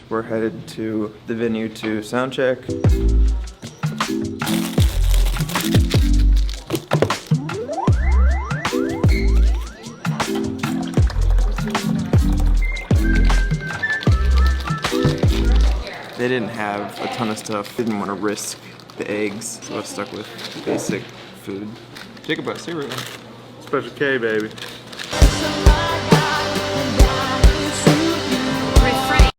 We're headed to the venue to sound check. They didn't have a ton of stuff. Didn't want to risk the eggs, so I stuck with basic food. Jacob, say right now. Special K, baby.